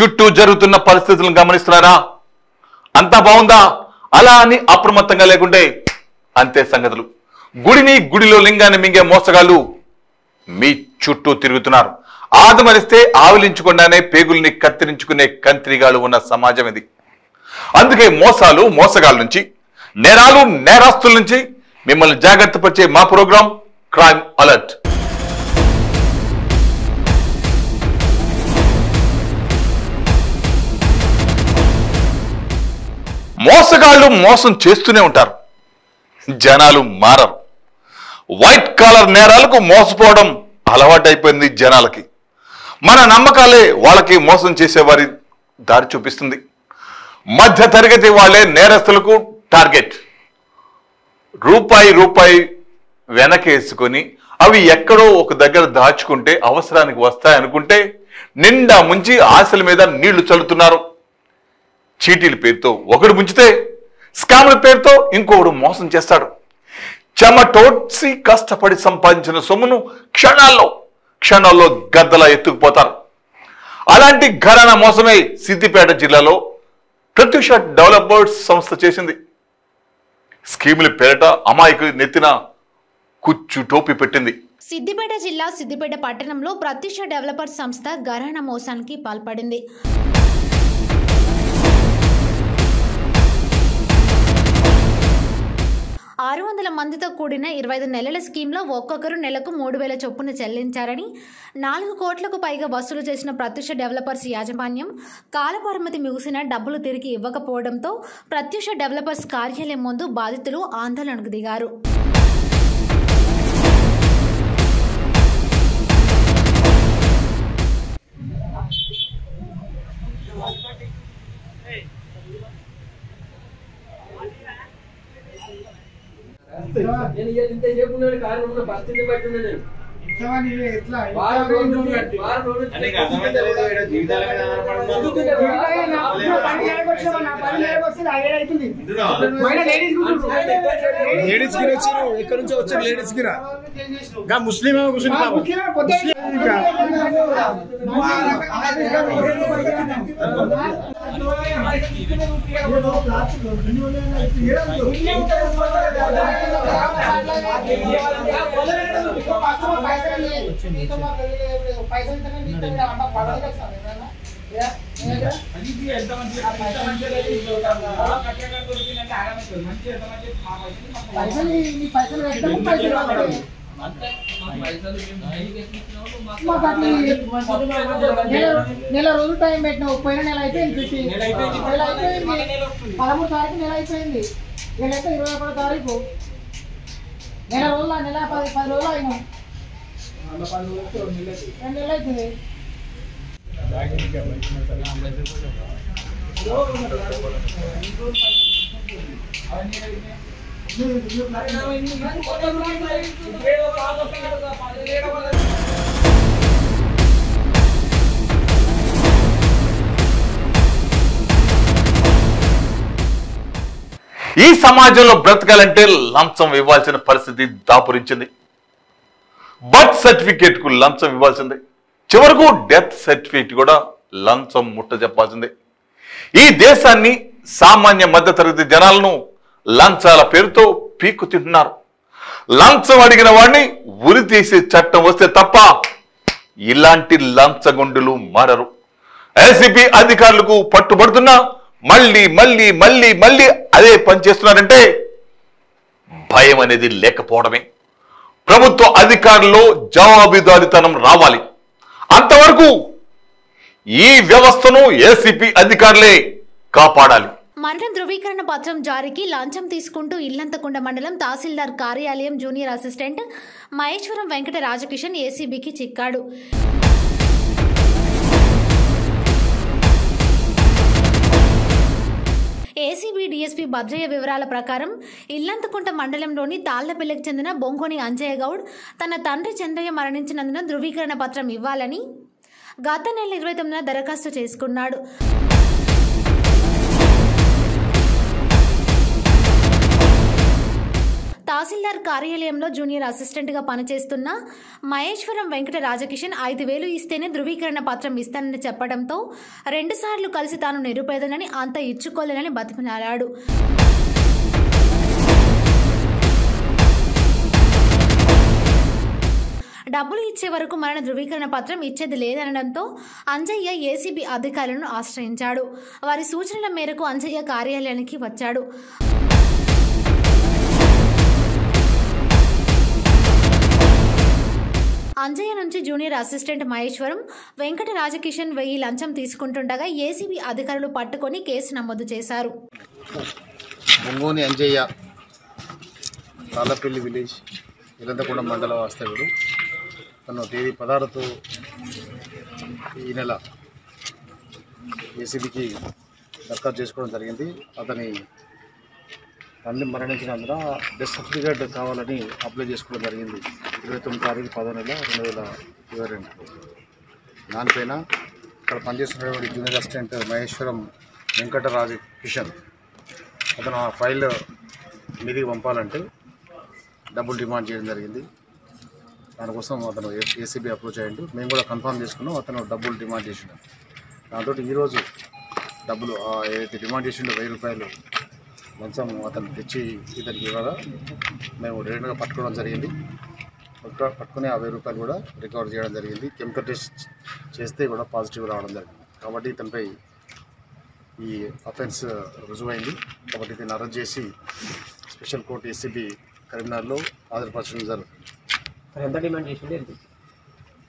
చుట్టూ జరుగుతున్న పరిస్థితులను గమనిస్తున్నారా? అంతా బాగుందా? అలా అని అప్రమత్తంగా లేకుంటే అంతే సంగతులు. గుడిలో లింగాన్ని మింగే మోసగాళ్ళు మీ చుట్టూ తిరుగుతున్నారు. ఆదమరిస్తే ఆవిలించకుండానే పేగుల్ని కత్తిరించుకునే కంత్రిగాళ్ళు ఉన్న సమాజం ఇది. అందుకే మోసగాళ్ళ నుంచి, నేరాలు నేరస్తుల నుంచి మిమ్మల్ని జాగ్రత్త పరిచే మా ప్రోగ్రాం క్రైమ్ అలర్ట్. మోసగాళ్ళు మోసం చేస్తూనే ఉంటారు, జనాలు మారరు. వైట్ కాలర్ నేరాలకు మోసపోవడం అలవాటైపోయింది జనాలకి. మన నమ్మకాలే వాళ్ళకి మోసం చేసేవారి దారి చూపిస్తుంది. మధ్య తరగతి వాళ్ళే నేరస్తులకు టార్గెట్. రూపాయి వెనకేసుకొని అవి ఎక్కడో ఒక దగ్గర దాచుకుంటే అవసరానికి వస్తాయనుకుంటే నిండా ముంచి ఆశల మీద నీళ్లు చల్లుతున్నారు. చీటీల పేరుతో ఒకడు ముంచితే స్కామ్ల పేరుతో ఇంకొకడు మోసం చేస్తాడు. చెమటోడ్చి కష్టపడి సంపాదించిన సొమ్మును క్షణాల్లో గద్దలా ఎత్తుకుపోతారు. అలాంటి ఘరానా మోసమే సిద్దిపేట జిల్లాలో ప్రత్యూష డెవలపర్స్ సంస్థ చేసింది. స్కీముల పేరిట అమాయకులు నెత్తిన కుచ్చు టోపీ పెట్టింది. సిద్దిపేట జిల్లా సిద్దిపేట పట్టణంలో ప్రత్యూష డెవలపర్స్ సంస్థ ఘరానా మోసానికి పాల్పడింది. మందితో కూడిన 25 నెలల స్కీమ్లో ఒక్కొక్కరు నెలకు 3,000 చొప్పున చెల్లించారని, 4 కోట్లకు పైగా వసూలు చేసిన ప్రత్యూష డెవలపర్స్ యాజమాన్యం కాలపరిమితి ముగిసిన డబ్బులు తిరిగి ఇవ్వకపోవడంతో ప్రత్యూష డెవలపర్స్ కార్యాలయం ముందు బాధితులు ఆందోళనకు దిగారు. నేను ఇంత చెప్పున్నాను కారణం పరిస్థితి బట్టి నేను లేడీస్ కి వచ్చారు, ఎక్కడి నుంచో వచ్చారు లేడీస్ కి ముస్లిం నెల రోజులు టైం పెట్టినావు. పోయిన నెల అయిపోయింది, 13 తారీఖు నెల అయిపోయింది. నెలైతే 21 తారీఖు. నెల రోజులు, నెల 10 రోజులు అయినా 2 నెలలు అవుతుంది. ఈ సమాజంలో బ్రతకాలంటే లంచం ఇవ్వాల్సిన పరిస్థితి దాపురించింది. బర్త్ సర్టిఫికేట్ కు లంచం ఇవ్వాల్సిందే, చివరకు డెత్ సర్టిఫికేట్ కూడా లంచం ముట్ట చెప్పాల్సిందే. ఈ దేశాన్ని, సామాన్య మధ్యతరగతి జనాలను లంచాల పేరుతో పీక్కు తింటున్నారు. లంచం అడిగిన వాడిని ఉరి తీసే చట్టం వస్తే తప్ప ఇలాంటి లంచగొండులు మారరు. ఏసీబీ అధికారులకు పట్టుబడుతున్నా మళ్ళీ అదే పని చేస్తున్నారంటే భయం అనేది లేకపోవడమే. ప్రభుత్వ అధికారుల్లో జవాబుదారీతనం రావాలి. అంతవరకు ఈ వ్యవస్థను ఏసీపీ అధికారులే కాపాడాలి. మరణం ధృవీకరణ పత్రం జారీకి లంచం తీసుకుంటూ ఇల్లంతకుంట మండలం తహసీల్దార్ కార్యాలయం జూనియర్ అసిస్టెంట్ మహేశ్వరం వెంకట రాజకిషన్ ఏసీబీకి చిక్కాడు. ఏసీబీ డీఎస్పీ భద్రయ్య వివరాల ప్రకారం ఇల్లంతకుంట మండలంలోని తాళ్లపల్లికి చెందిన బొంగోని అంజయ్య గౌడ్ తన తండ్రి చంద్రయ్య మరణించినందున ధృవీకరణ పత్రం ఇవ్వాలని గత నెల 29న దరఖాస్తు చేసుకున్నాడు. తహసీల్దార్ కార్యాలయంలో జూనియర్ అసిస్టెంట్గా పనిచేస్తున్న మహేశ్వరం వెంకట రాజకిషన్ 5,000 ఇస్తేనే ధృవీకరణ పత్రం ఇస్తానని చెప్పడంతో 2 సార్లు కలిసి తాను నిరుపేదనని అంత ఇచ్చుకోలేనని బతిమలాడాడు. డబ్బులు ఇచ్చే వరకు మరణ ధృవీకరణ పత్రం ఇచ్చేది లేదనడంతో అంజయ్య ఏసీబీ అధికారులను ఆశ్రయించాడు. వారి సూచనల మేరకు అంజయ్య కార్యాలయానికి వచ్చాడు. అంజయ్య నుంచి జూనియర్ అసిస్టెంట్ మహేశ్వరం వెంకట రాజకిషన్ 1000 లంచం తీసుకుంటుండగా ఏసీబీ అధికారులు పట్టుకొని కేసు నమోదు చేశారు. బొంగోని అంజయ్య, తాళ్ళపల్లి విలేజ్, ఇలంతకొండ మండల వాస్తవ్యుడు. తను తేదీ 16 ఈ నెల ఏసీబీకి దరఖాస్తు చేసుకోవడం జరిగింది. అతని తండ్రి మరణించినందున డెత్ సర్టిఫికేట్ కావాలని అప్లై చేసుకోవడం జరిగింది 29 తారీఖు 10 నెల 2022. దానిపైన ఇక్కడ పనిచేస్తున్నటువంటి జూనియర్ అసిస్టెంట్ మహేశ్వరం వెంకటరాజు కిషన్ అతను ఆ ఫైల్ మీదికి పంపాలంటే డబ్బులు డిమాండ్ చేయడం జరిగింది. దానికోసం అతను ఏసీబీ అప్రోచ్ అయ్యిండు. మేము కూడా కన్ఫర్మ్ చేసుకున్నాం. అతను డబ్బులు డిమాండ్ చేసిండు. దాంతో ఈరోజు డబ్బులు ఏదైతే డిమాండ్ చేసిండో 1000 రూపాయలు లంచం అతను తెచ్చి ఇతనికి ఇవ్వగా మేము రేటుగా పట్టుకోవడం జరిగింది. పట్టుకుని ఆ 1000 రూపాయలు కూడా రికవర్ చేయడం జరిగింది. కెమికల్ టెస్ట్ చేస్తే కూడా పాజిటివ్ రావడం జరిగింది. కాబట్టి ఇతనిపై ఈ అఫెన్స్ రుజువైంది. కాబట్టి ఇతను అరెస్ట్ చేసి స్పెషల్ కోర్టు ఏసీబీ కరీంనగర్లో హాజరుపరచడం జరుగుతుంది. ఎంత డిమాండ్ చేసిండు?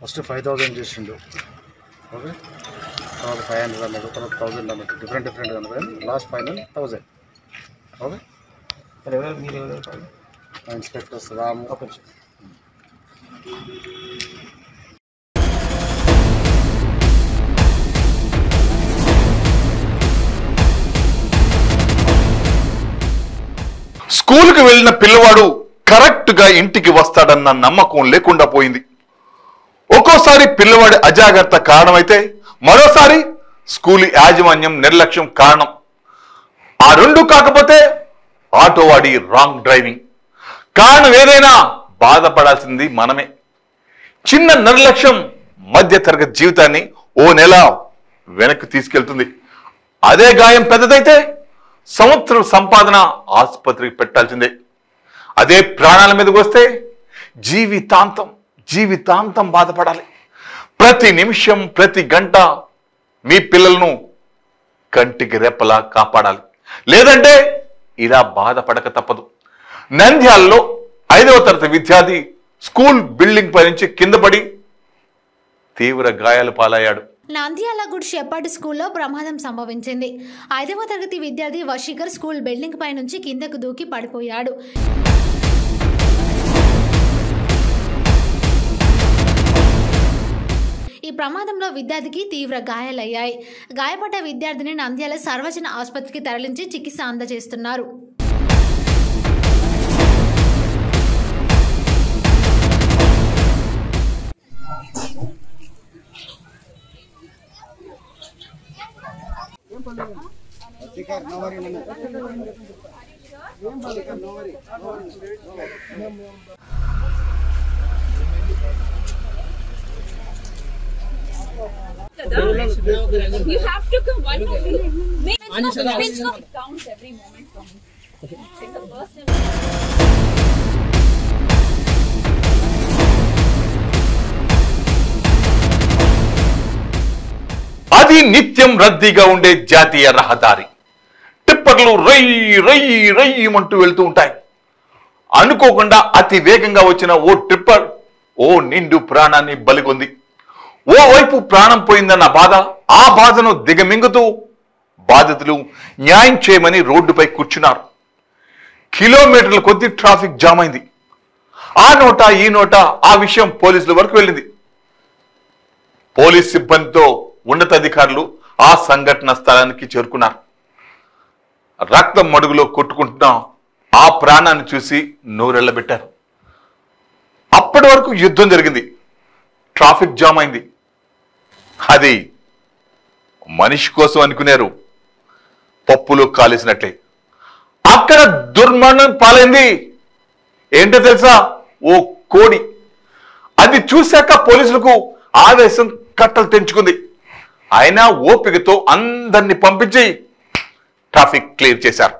ఫస్ట్ 5000 చేసిండు, ఓకే, తర్వాత 500 అన్నాడు, తర్వాత 1000 అన్నాడు, డిఫరెంట్ అన్నాడు. Last final 1000, okay. ఇన్స్పెక్టర్స్ రాము. స్కూల్కి వెళ్ళిన పిల్లవాడు కరెక్ట్గా ఇంటికి వస్తాడన్న నమ్మకం లేకుండా పోయింది. ఒక్కోసారి పిల్లవాడి అజాగ్రత్త కారణమైతే మరోసారి స్కూల్ యాజమాన్యం నిర్లక్ష్యం కారణం. ఆ రెండు కాకపోతే ఆటో వాడి రాంగ్ డ్రైవింగ్. కారణం ఏదైనా బాధపడాల్సింది మనమే. చిన్న నిర్లక్ష్యం మధ్య తరగతి జీవితాన్ని ఓ నెల వెనక్కి తీసుకెళ్తుంది. అదే గాయం పెద్దదైతే సంవత్సరం సంపాదన ఆసుపత్రికి పెట్టాల్సిందే. అదే ప్రాణాల మీదకి వస్తే జీవితాంతం బాధపడాలి. ప్రతి నిమిషం ప్రతి గంట మీ పిల్లలను కంటికి రెప్పలా కాపాడాలి. లేదంటే ఇలా బాధపడక తప్పదు. నంద్యాలలో 5వ తరగతి విద్యార్థి స్కూల్ బిల్డింగ్ పై నుంచి కింద పడి తీవ్ర గాయాలు పాలయ్యాడు. నంద్యాల గుడ్ షెపర్డ్ స్కూల్లో ప్రమాదం సంభవించింది. 5వ తరగతి విద్యార్థి వశీకర్ స్కూల్ బిల్డింగ్ పై నుంచి కిందకు దూకి పడిపోయాడు. ఈ ప్రమాదంలో విద్యార్థికి తీవ్ర గాయాలయ్యాయి. గాయపడ్డ విద్యార్థిని నంద్యాల సర్వజన ఆసుపత్రికి తరలించి చికిత్స అందజేస్తున్నారు. You have to come one more. It counts every moment for me. It's a personal. అది నిత్యం రద్దీగా ఉండే జాతీయ రహదారి. టిప్పర్లు రయ్యమంటూ వెళ్తూ ఉంటాయి. అనుకోకుండా అతి వేగంగా వచ్చిన ఓ ట్రిప్పర్ ఓ నిండు ప్రాణాన్ని బలిగొంది. ఓవైపు ప్రాణం పోయిందన్న బాధ, ఆ బాధను దిగమింగుతూ బాధితులు న్యాయం చేయమని రోడ్డుపై కూర్చున్నారు. కిలోమీటర్ల కొద్దీ ట్రాఫిక్ జామ్ అయింది. ఆ నోట ఈ నోట ఆ విషయం పోలీసుల వరకు వెళ్ళింది. పోలీస్ సిబ్బందితో ఉన్నతాధికారులు ఆ సంఘటన స్థలానికి చేరుకున్నారు. రక్తం మడుగులో కొట్టుకుంటున్న ఆ ప్రాణాన్ని చూసి నోరెళ్లబెట్టారు. అప్పటి వరకు యుద్ధం జరిగింది. ట్రాఫిక్ జామ్ అయింది. అది మనిషి కోసం అనుకున్నారు. పప్పులో కాలేసినట్లే అక్కడ దుర్మరణం పాలైంది ఏంటో తెలుసా? ఓ కోడి. అది చూశాక పోలీసులకు ఆవేశం కట్టలు తెంచుకుంది. అయినా ఓపికతో అందరినీ పంపించి ట్రాఫిక్ క్లియర్ చేశారు.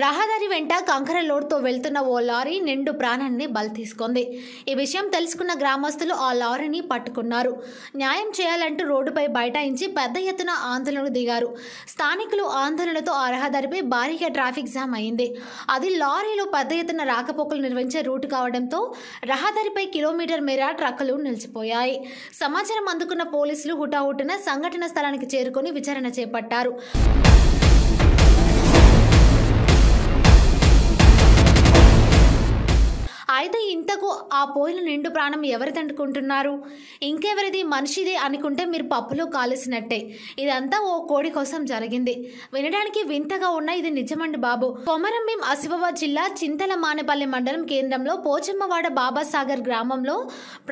రహదారి వెంట కంకర లోడ్తో వెళ్తున్న ఓ లారీ నిండు ప్రాణాన్ని బలి తీసుకుంది. ఈ విషయం తెలుసుకున్న గ్రామస్తులు ఆ లారీని పట్టుకున్నారు. న్యాయం చేయాలంటూ రోడ్డుపై బైఠాయించి పెద్ద ఎత్తున ఆందోళనకు దిగారు. స్థానికులు ఆందోళనతో ఆ రహదారిపై భారీగా ట్రాఫిక్ జామ్ అయింది. అది లారీలు పెద్ద ఎత్తున రాకపోకలు నిర్వహించే రూటు కావడంతో రహదారిపై కిలోమీటర్ మేర ట్రక్కులు నిలిచిపోయాయి. సమాచారం అందుకున్న పోలీసులు హుటాహుటిన సంఘటన స్థలానికి చేరుకొని విచారణ చేపట్టారు. అయితే ఇంతకు ఆ పోయిన నిండు ప్రాణం ఎవరిదంటుకుంటున్నారు? ఇంకెవరిది? మనిషిదే అనుకుంటే మీరు పప్పులో కాలేసినట్టే. ఇదంతా ఓ కోడి కోసం జరిగింది. వినడానికి వింతగా ఉన్న ఇది నిజమండి బాబు. కొమరంభీం ఆసిఫాబాద్ జిల్లా చింతల మానేపల్లి మండలం కేంద్రంలో పోచమ్మవాడ బాబాసాగర్ గ్రామంలో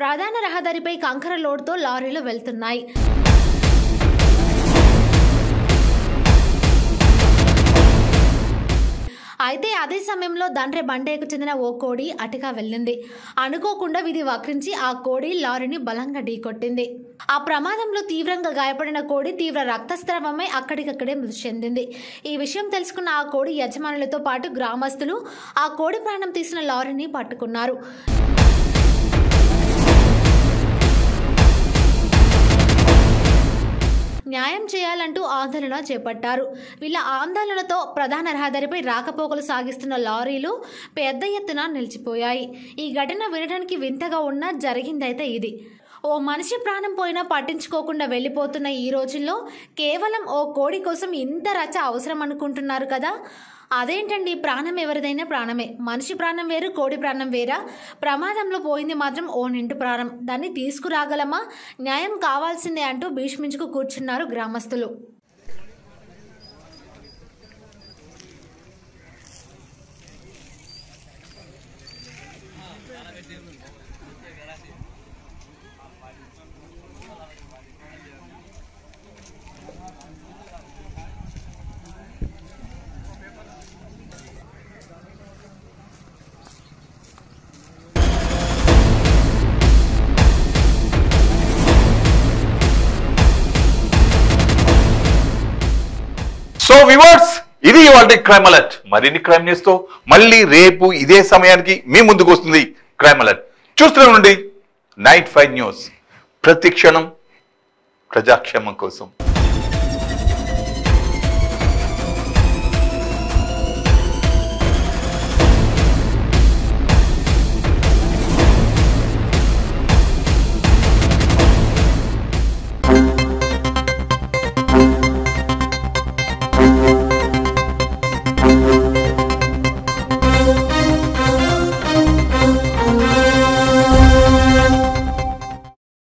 ప్రధాన రహదారిపై కంకర లోడ్తో లారీలు వెళ్తున్నాయి. అయితే అదే సమయంలో దండ్రె బండేకు చెందిన ఓ కోడి అటుగా వెళ్ళింది. అనుకోకుండా విధి వక్రించి ఆ కోడి లారీని బలంగా ఢీకొట్టింది. ఆ ప్రమాదంలో తీవ్రంగా గాయపడిన కోడి తీవ్ర రక్తస్రావమై అక్కడికక్కడే మృతి చెందింది. ఈ విషయం తెలుసుకున్న ఆ కోడి యజమానులతో పాటు గ్రామస్తులు ఆ కోడి ప్రాణం తీసిన లారీని పట్టుకున్నారు. న్యాయం చేయాలంటూ ఆందోళన చేపట్టారు. వీళ్ళ ఆందోళనతో ప్రధాన రహదారిపై రాకపోకలు సాగిస్తున్న లారీలు పెద్ద ఎత్తున నిలిచిపోయాయి. ఈ ఘటన వినడానికి వింతగా ఉన్నా జరిగిందైతే ఇది. ఓ మనిషి ప్రాణం పోయినా పట్టించుకోకుండా వెళ్ళిపోతున్న ఈ రోజుల్లో కేవలం ఓ కోడి కోసం ఇంత రచ్చ అవసరం అనుకుంటున్నారు కదా. అదేంటండి, ప్రాణం ఎవరిదైనా ప్రాణమే. మనిషి ప్రాణం వేరు, కోడి ప్రాణం వేరా? ప్రమాదంలో పోయింది మాత్రం ఓ నిండు ప్రాణం. దాన్ని తీసుకురాగలమా? న్యాయం కావాల్సిందే అంటూ భీష్మించుకు కూర్చున్నారు గ్రామస్తులు. సో వ్యూవర్స్, ఇది ఇవాళ క్రైమ్ అలర్ట్. మరిన్ని క్రైమ్ న్యూస్ తో మళ్ళీ రేపు ఇదే సమయానికి మీ ముందుకు వస్తుంది క్రైమ్ అలర్ట్. చూస్తూనే ఉండండి 95 న్యూస్. ప్రతి క్షణం ప్రజాక్షేమం కోసం.